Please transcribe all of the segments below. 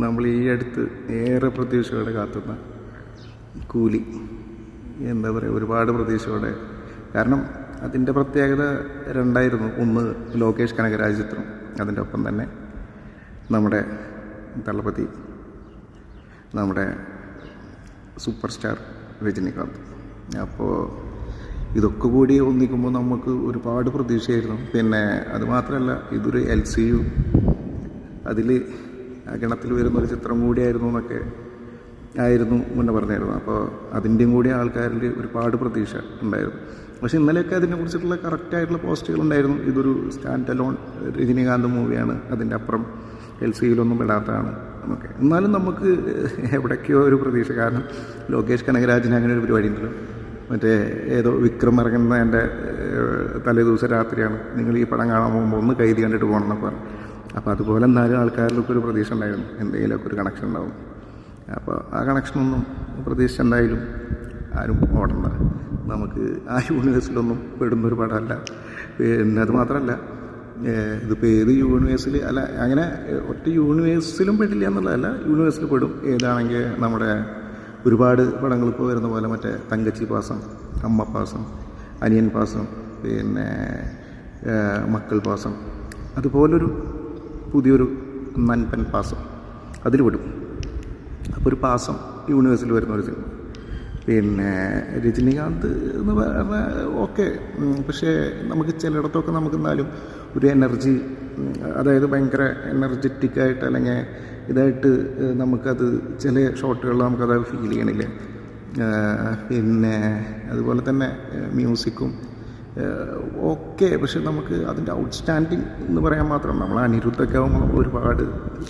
നമ്മൾ ഈ അടുത്ത് ഏറെ പ്രതീക്ഷയോടെ കാത്തുന്ന കൂലി. എന്താ പറയുക, ഒരുപാട് പ്രതീക്ഷയോടെ. കാരണം അതിൻ്റെ പ്രത്യേകത രണ്ടായിരുന്നു. ഒന്ന് ലോകേഷ് കനകരാജ് ചിത്രം, അതിൻ്റെ ഒപ്പം തന്നെ നമ്മുടെ തളപതി, നമ്മുടെ സൂപ്പർ സ്റ്റാർ രജനികാന്ത്. അപ്പോൾ ഇതൊക്കെ കൂടി ഒന്നിക്കുമ്പോൾ നമുക്ക് ഒരുപാട് പ്രതീക്ഷയായിരുന്നു. പിന്നെ അതുമാത്രമല്ല, ഇതൊരു LCU, അതിൽ ആ ഗണത്തിൽ വരുന്നൊരു ചിത്രം കൂടിയായിരുന്നു എന്നൊക്കെ ആയിരുന്നു മുന്നേ പറഞ്ഞായിരുന്നു. അപ്പോൾ അതിൻ്റെയും കൂടി ആൾക്കാരിൽ ഒരുപാട് പ്രതീക്ഷ ഉണ്ടായിരുന്നു. പക്ഷേ ഇന്നലെയൊക്കെ അതിനെക്കുറിച്ചിട്ടുള്ള കറക്റ്റായിട്ടുള്ള പോസ്റ്റുകൾ ഉണ്ടായിരുന്നു. ഇതൊരു സ്റ്റാൻഡ് അലോൺ രജനീകാന്ത് മൂവിയാണ്, അതിൻ്റെ അപ്പുറം LCUയിലൊന്നും പെടാത്തതാണ് എന്നൊക്കെ. എന്നാലും നമുക്ക് എവിടേക്കോ ഒരു പ്രതീക്ഷ. കാരണം ലോകേഷ് കനകരാജിന് അങ്ങനെ ഒരു പരിപാടി ഉണ്ടല്ലോ, മറ്റേ ഏതോ വിക്രം ഇറങ്ങുന്നതിൻ്റെ തലേ ദിവസം രാത്രിയാണ് നിങ്ങൾ ഈ പടം കാണാൻ പോകുമ്പോൾ ഒന്ന് കൈതി കണ്ടിട്ട് പോകണം എന്നൊക്കെ പറഞ്ഞു. അപ്പോൾ അതുപോലെ എന്നാലും ആൾക്കാരിലൊക്കെ ഒരു പ്രതീക്ഷ ഉണ്ടായിരുന്നു, എന്തെങ്കിലുമൊക്കെ ഒരു കണക്ഷൻ ഉണ്ടാവും. അപ്പോൾ ആ കണക്ഷനൊന്നും പ്രതീക്ഷിച്ച എന്തായാലും ആരും ഓടണ്ട. നമുക്ക് ആ യൂണിവേഴ്സിലൊന്നും പെടുന്നൊരു പടമല്ല. പിന്നെ അത് മാത്രമല്ല, ഇതിപ്പോൾ ഏത് യൂണിവേഴ്സിൽ അല്ല, അങ്ങനെ ഒറ്റ യൂണിവേഴ്സിലും പെടില്ല എന്നുള്ളതല്ല, യൂണിവേഴ്സിൽ പെടും. ഏതാണെങ്കിൽ നമ്മുടെ ഒരുപാട് പടങ്ങൾ ഇപ്പോൾ വരുന്ന പോലെ മറ്റേ തങ്കച്ചി പാസം, അമ്മ പാസം, അനിയൻ പാസം, പിന്നെ മക്കൾ പാസം, അതുപോലൊരു പുതിയൊരു നൻപൻ പാസം അതിൽ വിടും. അപ്പോൾ ഒരു പാസം യൂണിവേഴ്സിൽ വരുന്ന ഒരു സിനിമ. പിന്നെ രജനീകാന്ത് എന്ന് പറഞ്ഞാൽ ഓക്കെ, പക്ഷേ നമുക്ക് ചിലയിടത്തൊക്കെ നമുക്ക് എന്നാലും ഒരു എനർജി, അതായത് ഭയങ്കര എനർജറ്റിക്കായിട്ട് അല്ലെങ്കിൽ ഇതായിട്ട് നമുക്കത് ചില ഷോട്ടുകളിൽ നമുക്കത് ഫീൽ ചെയ്യണില്ല. പിന്നെ അതുപോലെ തന്നെ മ്യൂസിക്കും ഓക്കെ, പക്ഷെ നമുക്ക് അതിൻ്റെ ഔട്ട്സ്റ്റാൻഡിങ് എന്ന് പറയാൻ മാത്രം നമ്മൾ അനിരുദ്ധൊക്കെ ആകുമ്പോൾ നമ്മൾ ഒരുപാട്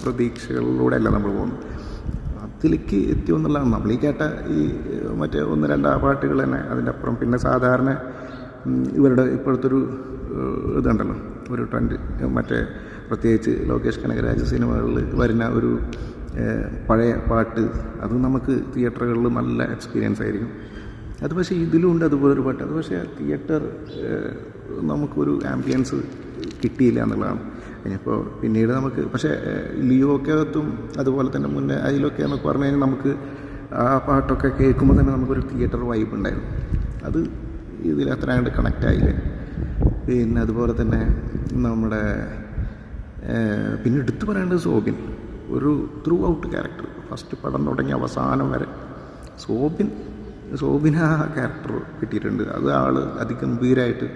പ്രതീക്ഷകളിലൂടെ അല്ല നമ്മൾ പോകുന്നത്. അതിലേക്ക് എത്തിയെന്നുള്ളതാണ് നമ്മൾ ഈ കേട്ട ഈ മറ്റേ ഒന്ന് രണ്ട് പാട്ടുകൾ തന്നെ. അതിൻ്റെ അപ്പുറം പിന്നെ സാധാരണ ഇവരുടെ ഇപ്പോഴത്തെ ഒരു ഇതുണ്ടല്ലോ, ഒരു ട്രെൻഡ്, മറ്റേ പ്രത്യേകിച്ച് ലോകേഷ് കനകരാജ് സിനിമകളിൽ വരുന്ന ഒരു പഴയ പാട്ട്, അത് നമുക്ക് തിയേറ്ററുകളിൽ നല്ല എക്സ്പീരിയൻസ് ആയിരിക്കും. അത് പക്ഷേ ഇതിലുണ്ട് അതുപോലൊരു പാട്ട്. അത് പക്ഷേ തിയേറ്റർ നമുക്കൊരു ആംബിയൻസ് കിട്ടിയില്ല എന്നുള്ളതാണ്. ഇനിയിപ്പോൾ പിന്നീട് നമുക്ക്, പക്ഷേ ലിയോക്കെ അകത്തും അതുപോലെ തന്നെ മുന്നേ അതിലൊക്കെ എന്നൊക്കെ പറഞ്ഞു കഴിഞ്ഞാൽ നമുക്ക് ആ പാട്ടൊക്കെ കേൾക്കുമ്പോൾ തന്നെ നമുക്കൊരു തിയേറ്റർ വൈബ് ഉണ്ടായിരുന്നു. അത് ഇതിൽ അത്ര അങ്ങോട്ട് കണക്റ്റ് ആയില്ലേ. പിന്നെ അതുപോലെ തന്നെ നമ്മുടെ പിന്നെ എടുത്തു പറയേണ്ടത് സോബിൻ, ഒരു ത്രൂ ഔട്ട് ക്യാരക്ടർ, ഫസ്റ്റ് പടം തുടങ്ങി അവസാനം വരെ സോബിന് ആ ക്യാരക്ടർ കിട്ടിയിട്ടുണ്ട്. അത് ആൾ അതിഗംഭീരമായിട്ട്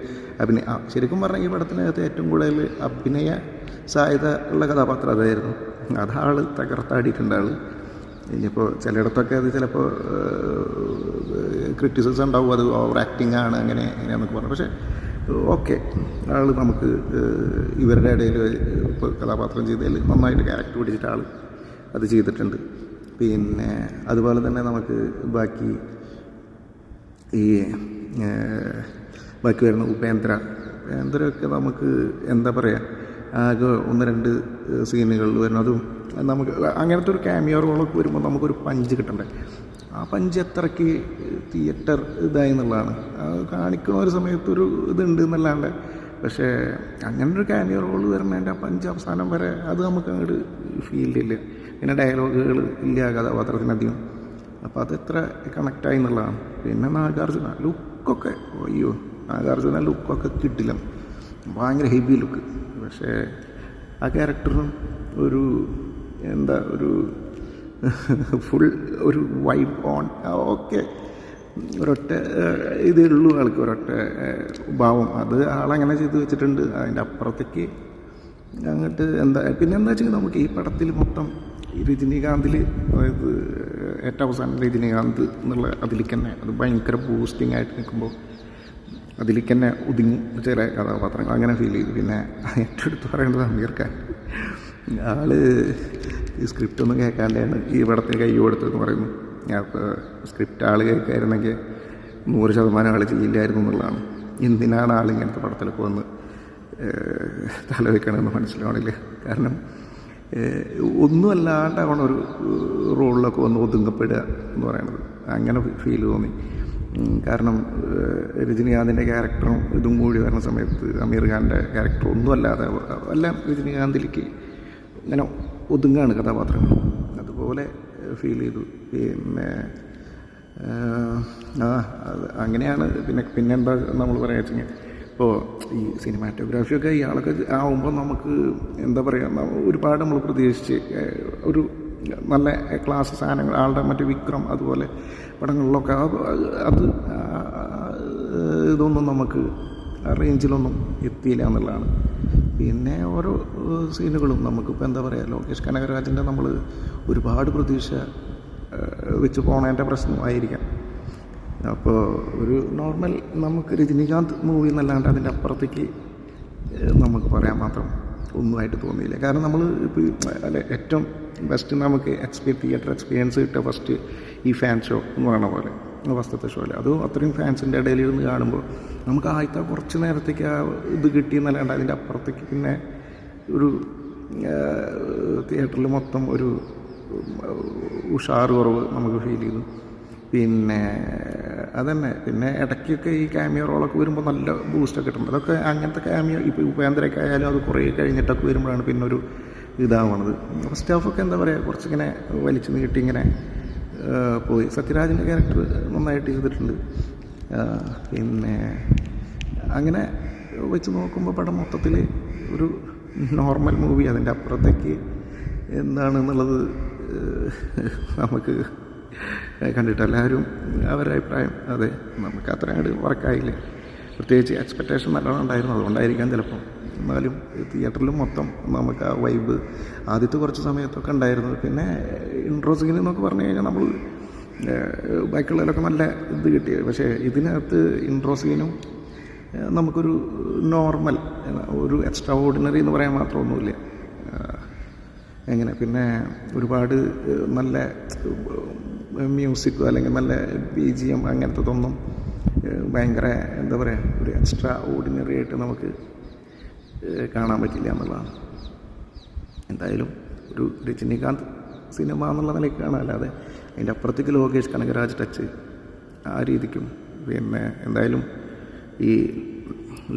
ശരിക്കും പറഞ്ഞാൽ ഈ പടത്തിനകത്ത് ഏറ്റവും കൂടുതൽ അഭിനയ സാധ്യത ഉള്ള കഥാപാത്രം അതായിരുന്നു. അതാൾ തകർത്താടിയിട്ടുണ്ട്. ഇനിയിപ്പോൾ ചിലയിടത്തൊക്കെ അത് ചിലപ്പോൾ ക്രിറ്റിസിസം ഉണ്ടാവും, അത് ഓവർ ആക്ടിങ് ആണ് അങ്ങനെ എങ്ങനെയാണെന്നൊക്കെ പറഞ്ഞു. പക്ഷേ ഓക്കെ, ആൾ നമുക്ക് ഇവരുടെ ഇടയിൽ ഇപ്പോൾ കഥാപാത്രം ചെയ്തതിൽ നന്നായിട്ട് ക്യാരക്ടർ പിടിച്ചിട്ട് ആൾ അത് ചെയ്തിട്ടുണ്ട്. പിന്നെ അതുപോലെ തന്നെ നമുക്ക് ബാക്കി വരുന്ന ഉപേന്ദ്രയൊക്കെ നമുക്ക് എന്താ പറയുക, ആകെ ഒന്ന് രണ്ട് സീനുകളിൽ വരുന്നതും നമുക്ക് അങ്ങനത്തെ ഒരു ക്യാമിയോ റോളൊക്കെ വരുമ്പോൾ നമുക്കൊരു പഞ്ച് കിട്ടണ്ടേ. ആ പഞ്ച് എത്രയ്ക്ക് തിയേറ്റർ ഇതായി എന്നുള്ളതാണ്. കാണിക്കുന്ന ഒരു സമയത്തൊരു ഇതുണ്ട് എന്നല്ലാണ്ട്, പക്ഷേ അങ്ങനൊരു ക്യാമിയോ റോൾ വരുന്നതിൻ്റെ ആ പഞ്ച് അവസാനം വരെ അത് നമുക്ക് അങ്ങോട്ട് ഫീൽ ചെയ്യില്ല. പിന്നെ ഡയലോഗുകൾ ഇല്ല കഥാപാത്രത്തിനധികം. അപ്പോൾ അതെത്ര കണക്റ്റായി എന്നുള്ളതാണ്. പിന്നെ നാഗാർജുന ലുക്കൊക്കെ, അയ്യോ നാഗാർജുന ലുക്കൊക്കെ കിട്ടില്ല, ഭയങ്കര ഹെവി ലുക്ക്. പക്ഷേ ആ ക്യാരക്ടറിനും ഒരു എന്താ ഒരു ഫുൾ ഒരു വൈബ് ഓൺ. ഓക്കെ, ഒരൊറ്റ ഇതേ ഉള്ളൂ ആൾക്ക്, ഒരൊറ്റ ഭാവം. അത് ആളങ്ങനെ ചെയ്ത് വെച്ചിട്ടുണ്ട്. അതിൻ്റെ അപ്പുറത്തേക്ക് അങ്ങോട്ട് എന്താ. പിന്നെ എന്താ വെച്ചാൽ നമുക്ക് ഈ പടത്തിൽ മൊത്തം രജനീകാന്തിൽ, അതായത് ഏറ്റവും അവസാനം രജനീകാന്ത് എന്നുള്ള അതിലേക്ക് തന്നെ അത് ഭയങ്കര ബൂസ്റ്റിംഗ് ആയിട്ട് നിൽക്കുമ്പോൾ അതിലേക്ക് തന്നെ ഒതുങ്ങും ചില കഥാപാത്രങ്ങൾ, അങ്ങനെ ഫീൽ ചെയ്തു. പിന്നെ ഏറ്റവും എടുത്ത് പറയേണ്ടത് അമീർ ഖാൻ. ആൾ ഈ സ്ക്രിപ്റ്റ് ഒന്നും കേൾക്കാണ്ടാണ് ഈ പടത്തിന് കൈ കൊടുത്തതെന്ന് പറയുന്നു. അപ്പോൾ സ്ക്രിപ്റ്റ് ആൾ കേൾക്കായിരുന്നെങ്കിൽ 100% ആൾ ചെയ്യില്ലായിരുന്നു എന്നുള്ളതാണ്. എന്തിനാണ് ആൾ ഇങ്ങനത്തെ പടത്തിലൊക്കെ വന്ന് തലവെക്കണമെന്ന് മനസ്സിലാവണില്ല. കാരണം ഒന്നുമല്ലാണ്ടാവണ ഒരു റോളിലൊക്കെ വന്ന് ഒതുങ്ങപ്പെടുക എന്ന് പറയുന്നത്, അങ്ങനെ ഫീൽ തോന്നി. കാരണം രജനീകാന്തിൻ്റെ ക്യാരക്ടറും ഇതും കൂടി വരുന്ന സമയത്ത് അമീർ ഖാൻ്റെ ക്യാരക്ടർ ഒന്നുമല്ലാതെ എല്ലാം രജനീകാന്തിലേക്ക് ഇങ്ങനെ ഒതുങ്ങാണ് കഥാപാത്രങ്ങൾ. അതുപോലെ ഫീൽ ചെയ്തു. പിന്നെ അങ്ങനെയാണ്. പിന്നെന്താ നമ്മൾ പറയുക വെച്ചെങ്കിൽ, ഇപ്പോൾ ഈ സിനിമാറ്റോഗ്രാഫിയൊക്കെ ഇയാളൊക്കെ ആവുമ്പോൾ നമുക്ക് എന്താ പറയുക, ഒരുപാട് നമ്മൾ പ്രതീക്ഷിച്ച് ഒരു നല്ല ക്ലാസ് സാധനങ്ങൾ ആളുടെ മറ്റേ വിക്രം അതുപോലെ പടങ്ങളിലൊക്കെ അത് ഇതൊന്നും നമുക്ക് ആ റേഞ്ചിലൊന്നും എത്തിയില്ല എന്നുള്ളതാണ്. പിന്നെ ഓരോ സീനുകളും നമുക്കിപ്പോൾ എന്താ പറയുക, ലോകേഷ് കനകരാജിൻ്റെ നമ്മൾ ഒരുപാട് പ്രതീക്ഷ വെച്ച് പോണതിൻ്റെ പ്രശ്നമായിരിക്കാം. അപ്പോൾ ഒരു നോർമൽ നമുക്ക് രജനീകാന്ത് മൂവി എന്നല്ലാണ്ട് അതിൻ്റെ അപ്പുറത്തേക്ക് നമുക്ക് പറയാൻ മാത്രം ഒന്നുമായിട്ട് തോന്നിയില്ല. കാരണം നമ്മൾ ഇപ്പോൾ അല്ല, ഏറ്റവും ബെസ്റ്റ് നമുക്ക് തിയേറ്റർ എക്സ്പീരിയൻസ് കിട്ടുക ഫസ്റ്റ് ഈ ഫാൻ ഷോ എന്ന് പറയുന്ന പോലെ, ഫസ്റ്റത്തെ ഷോയിൽ അതും അത്രയും ഫാൻസിൻ്റെ ഇടയിൽ ഇരുന്ന് കാണുമ്പോൾ നമുക്ക് ആദ്യത്തെ കുറച്ച് നേരത്തേക്ക് ആ ഇത് കിട്ടിയെന്നല്ലാണ്ട് അതിൻ്റെ അപ്പുറത്തേക്ക് പിന്നെ ഒരു തിയേറ്ററിൽ മൊത്തം ഒരു ഉഷാറ് കുറവ് നമുക്ക് ഫീൽ ചെയ്തു. പിന്നെ അതന്നെ, പിന്നെ ഇടയ്ക്കൊക്കെ ഈ ക്യാമിയോ റോളൊക്കെ വരുമ്പോൾ നല്ല ബൂസ്റ്റൊക്കെ കിട്ടുന്നുണ്ട്. അതൊക്കെ അങ്ങനത്തെ ക്യാമിയോ ഇപ്പോൾ ഉപേന്ദ്രയൊക്കെ ആയാലും അത് കുറേ കഴിഞ്ഞിട്ടൊക്കെ വരുമ്പോഴാണ് പിന്നെ ഒരു ഇതാവണത്. ഫസ്റ്റ് ഹാഫൊക്കെ എന്താ പറയുക, കുറച്ചിങ്ങനെ വലിച്ചു നീട്ടി ഇങ്ങനെ പോയി. സത്യരാജിൻ്റെ ക്യാരക്ടർ നന്നായിട്ട് ചെയ്തിട്ടുണ്ട്. പിന്നെ അങ്ങനെ വെച്ച് നോക്കുമ്പോൾ പടം മൊത്തത്തിൽ ഒരു നോർമൽ മൂവി. അതിൻ്റെ അപ്പുറത്തേക്ക് എന്താണെന്നുള്ളത് നമുക്ക് കണ്ടിട്ട് എല്ലാവരും അവരുടെ അഭിപ്രായം. അതെ, നമുക്ക് അത്ര അങ്ങോട്ട് വർക്കായില്ല. പ്രത്യേകിച്ച് എക്സ്പെക്റ്റേഷൻ നല്ലോണം ഉണ്ടായിരുന്നു, അതുകൊണ്ടായിരിക്കാം ചിലപ്പോൾ. എന്നാലും തിയേറ്ററിലും മൊത്തം നമുക്ക് ആ വൈബ് ആദ്യത്തെ കുറച്ച് സമയത്തൊക്കെ ഉണ്ടായിരുന്നു. പിന്നെ ഇൻട്രോ സീൻ എന്നൊക്കെ പറഞ്ഞു കഴിഞ്ഞാൽ നമ്മൾ ബാക്കിയുള്ളതിലൊക്കെ നല്ല ഇത് കിട്ടി. പക്ഷേ ഇതിനകത്ത് ഇൻട്രോ സീനും നമുക്കൊരു നോർമൽ, ഒരു എക്സ്ട്രാ ഓർഡിനറി എന്ന് പറയാൻ മാത്രമൊന്നുമില്ല. എങ്ങനെ പിന്നെ ഒരുപാട് നല്ല മ്യൂസിക്കോ അല്ലെങ്കിൽ നല്ല BGM അങ്ങനത്തതൊന്നും ഭയങ്കര എന്താ പറയുക, ഒരു എക്സ്ട്രാ ഓർഡിനറി ആയിട്ട് നമുക്ക് കാണാൻ പറ്റില്ല എന്നുള്ളതാണ്. എന്തായാലും ഒരു രജനീകാന്ത് സിനിമ എന്നുള്ള നിലയ്ക്ക് കാണാം, അല്ലാതെ അതിൻ്റെ അപ്പുറത്തേക്ക് ലോകേഷ് കനകരാജ് ടച്ച് ആ രീതിക്കും. പിന്നെ എന്തായാലും ഈ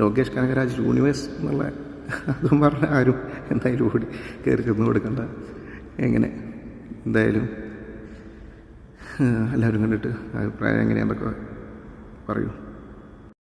ലോകേഷ് കനകരാജ് യൂണിവേഴ്സ് എന്നുള്ള അതും പറഞ്ഞാൽ ആരും എന്തായാലും ഓടി കയറി ചെന്ന് കൊടുക്കണ്ട. എങ്ങനെ എന്തായാലും എല്ലാവരും കണ്ടിട്ട് അഭിപ്രായം എങ്ങനെയാണെന്നൊക്കെ പറയൂ.